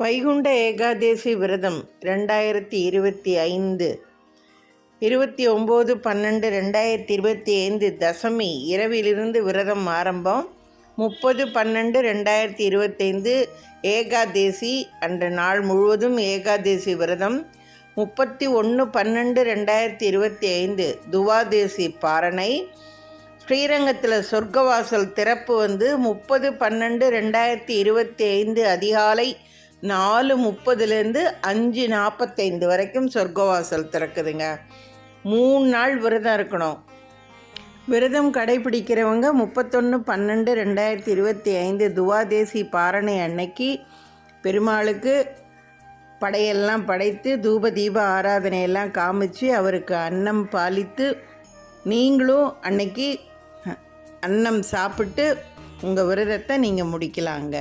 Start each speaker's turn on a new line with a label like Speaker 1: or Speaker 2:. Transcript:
Speaker 1: வைகுண்ட ஏகாதேசி விரதம் 2025 29/12/2025 தசமி இரவிலிருந்து விரதம் ஆரம்பம். 30/12/2025 ஏகாதேசி அன்று நாள் முழுவதும் ஏகாதேசி விரதம். 31/12/2025 துவாதேசி பாரணை. ஸ்ரீரங்கத்தில் சொர்க்கவாசல் திறப்பு 30/12/2025 அதிகாலை 4:30 5:45 வரைக்கும் சொர்க்கவாசல் திறக்குதுங்க. 3 நாள் விரதம் இருக்கணும். விரதம் கடைபிடிக்கிறவங்க 31/12/2025 துவாதேசி பாரணை அன்னைக்கு பெருமாளுக்கு படையெல்லாம் படைத்து தூப தீப ஆராதனையெல்லாம் காமிச்சு அவருக்கு அன்னம் பாலித்து நீங்களும் அன்னைக்கு அன்னம் சாப்பிட்டு உங்கள் விரதத்தை நீங்கள் முடிக்கலாங்க.